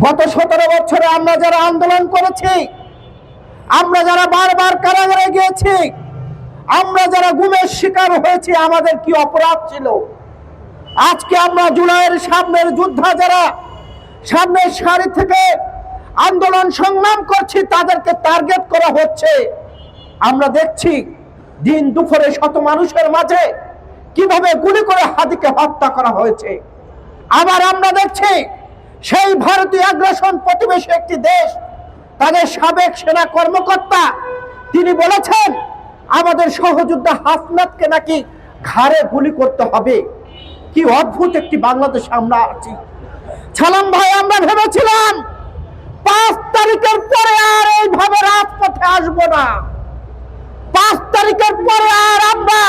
গত 17 বছরে আমরা যারা আন্দোলন করেছি, আমরা যারা বারবার কারাগারে গিয়েছি, আমরা যারা গুমের শিকার হয়েছি, আমাদের কি অপরাধ ছিল? আজকে আমরা জুলাইয়ের সামনের যোদ্ধা যারা সামনের সারি থেকে আন্দোলন সংগ্রাম করছি, তাদেরকে টার্গেট করা হচ্ছে। আমরা দেখছি দিন দুপুরে শত মানুষের মাঝে কিভাবে গুলি করে হাদিকে হত্যা করা হয়েছে। আবার আমরা দেখছি সেই ভারতীয় আগ্রাসন প্রতিবেশী একটি দেশ, তাদের সাবেক সেনা কর্মকর্তা তিনি বলেছেন আমাদের সহযোদ্ধা হাসনাতকে নাকি ঘাড়ে গুলি করতে হবে। কি অদ্ভুত একটি বাংলাদেশ আমরা আছি। ছালাম ভাই, আমরা ভেবেছিলাম 5 তারিখের পরে আর এইভাবে রাজপথে আসবো না। 5 তারিখের পরে আর আমরা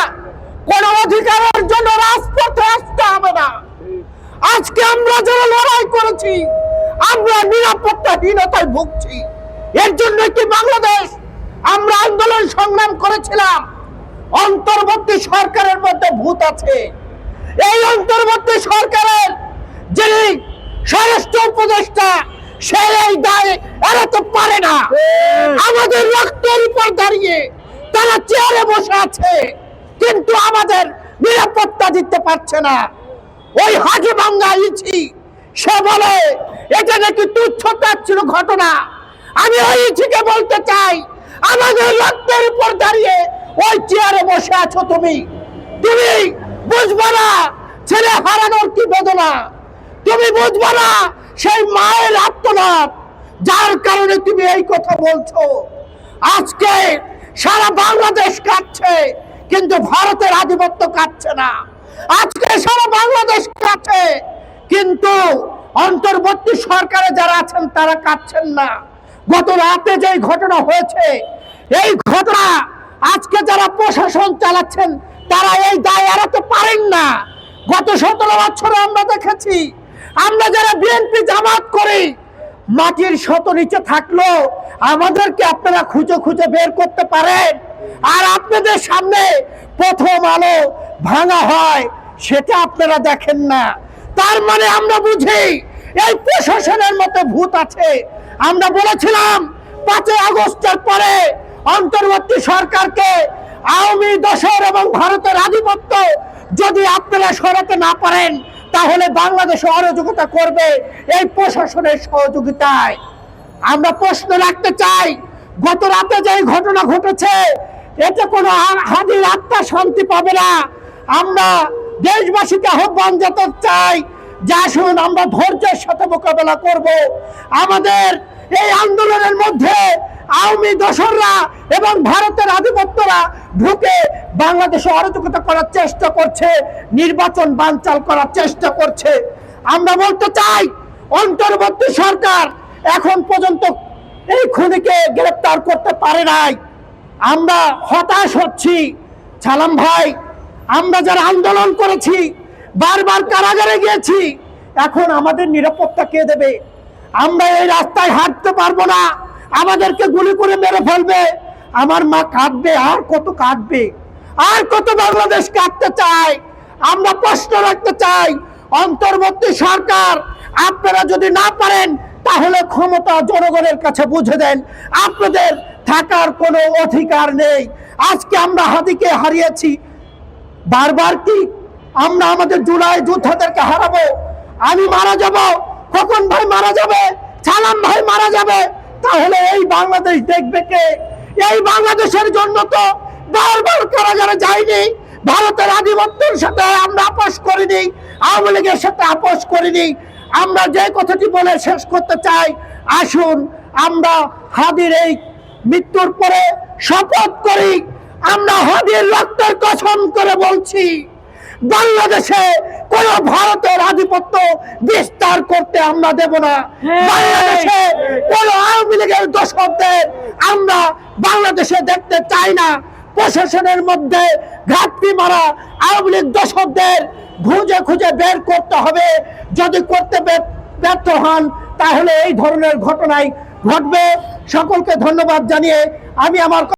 কোন অধিকারের জন্য রাজপথে আসতে হবে না। আজকে আমরা যারা লড়াই করেছি, আমরা নিরাপত্তাহীনতায় ভুগছি। এর জন্য কি বাংলাদেশ আমরা আন্দোলন সংগ্রাম করেছিলাম। অন্তর্বর্তী সরকারের মধ্যে ভূত আছে। এই অন্তর্বর্তী সরকারের যিনি স্বরাষ্ট্র উপদেষ্টা, সে এই দায় এড়াতে পারে না। আমাদের রক্তের উপর দাঁড়িয়ে তারা চেয়ারে বসে আছে, কিন্তু আমাদের নিরাপত্তা দিতে পারছে না। ওই হাজি বাঙ্গা ইছি সে বলে এটা নাকি তুচ্ছ-তাচ্ছিল্য ঘটনা। আমি ওই ইছিকে বলতে চাই, আমাদের রক্তের উপর দাঁড়িয়ে ওই চেয়ারে বসে আছো তুমি বুঝবা না ছেলে হারানোর কি বেদনা, তুমি বুঝবা না সেই মায়ের আত্মনাদ, যার কারণে তুমি এই কথা বলছো। আজকে সারা বাংলাদেশ কাঁদছে, কিন্তু ভারতের আধিপত্য কাঁদছে না। আজকে সারা বাংলাদেশ কাঁদছে, কিন্তু অন্তর্বর্তী সরকারে যারা আছেন তারা কাঁদছেন না। গত রাতে যে ঘটনা হয়েছে, এই ঘটনা আজকে যারা প্রশাসন চালাচ্ছেন তারা এই দায় এড়াতে পারেন না। গত 17 বছরে আমরা দেখেছি, আমরা যারা বিএনপি জামাত করি, মাটির শত নিচে থাকলো আমাদেরকে আপনারা খুঁজে খুঁজে বের করতে পারেন। আর আপনাদের সামনে প্রথম আলো ভাঙা হয়, সেটা আপনারা দেখেন না। তার মানে আমরা বুঝি এই প্রশাসনের মধ্যে ভূত আছে। আমরা বলেছিলাম 5 আগস্টের পরে অন্তর্বর্তী সরকারকে আওয়ামী দোসর এবং ভারতের আধিপত্য যদি আপনারা সরাতে না পারেন, তাহলে বাংলাদেশ অরাজকতা করবে এই প্রশাসনের সহযোগিতায়। আমরা প্রশ্ন রাখতে চাই, গত রাতে যে ঘটনা ঘটেছে, এতে কোনো হাজির আত্মা শান্তি পাবে না। আমরা দেশবাসীকে আহ্বান জানাতে চাই যে আসুন আমরা ধৈর্যের সাথে মোকাবেলা করব। আমাদের এই আন্দোলনের মধ্যে আওয়ামী দোসররা এবং ভারতের আধিপত্যরা ঢুকে বাংলাদেশে অরাজকতা করার চেষ্টা করছে, নির্বাচন বানচাল করার চেষ্টা করছে। আমরা বলতে চাই, অন্তর্বর্তী সরকার এখন পর্যন্ত এই খুনিকে গ্রেফতার করতে পারে নাই। আমরা হতাশ হচ্ছি। ছালাম ভাই, আমরা যারা আন্দোলন করেছি, বারবার কারাগারে গিয়েছি, এখন আমাদের নিরাপত্তা কে দেবে? আমরা এই রাস্তায় হাঁটতে পারবো না, আমাদেরকে গুলি করে মেরে ফেলবে। আমার মা কাঁদবে, আর কত কাঁদবে, আর কত বাংলাদেশ কাঁদতে চায়। আমরা প্রশ্ন রাখতে চাই, অন্তর্বর্তী সরকার আপনারা যদি না পারেন, তাহলে ক্ষমতা জনগণের কাছে বুঝে দেন, আপনাদের থাকার কোনো অধিকার নেই। আজকে আমরা হাদিকে হারিয়েছি, বারবার কি আমরা আমাদের জুলাই যোদ্ধাদেরকে হারাবো? আমি মারা যাব, খোকন ভাই মারা যাবে, ছালাম ভাই মারা যাবে, তাহলে এই বাংলাদেশ দেখবে কে? এই বাংলাদেশের জন্য তো বারবার কারাগারে যাইনি, ভারতের আধিপত্যের সাথে আমরা আপোষ করিনি, আওয়ামী লীগের সাথে আপোষ করিনি। আমরা যে কথাটি বলে শেষ করতে চাই, আসুন আমরা হাদির এই মৃত্যুর পরে শপথ করি, আমরা হাদির রক্তের কসম করে বলছি, বাংলাদেশে কোন ভারতের আধিপত্য বিস্তার করতে আমরা দেব না। বাংলাদেশে কোন আওয়ামী লীগের দোসরদের আমরা বাংলাদেশে দেখতে চাই না। প্রশাসনের মধ্যে ঘাটতি মারা আওয়ামী লীগ দোসরদের খুঁজে খুঁজে বের করতে হবে। যদি করতে ব্যর্থ হন, তাহলে এই ধরনের ঘটনাই ঘটবে। সকলকে ধন্যবাদ জানিয়ে আমি আমার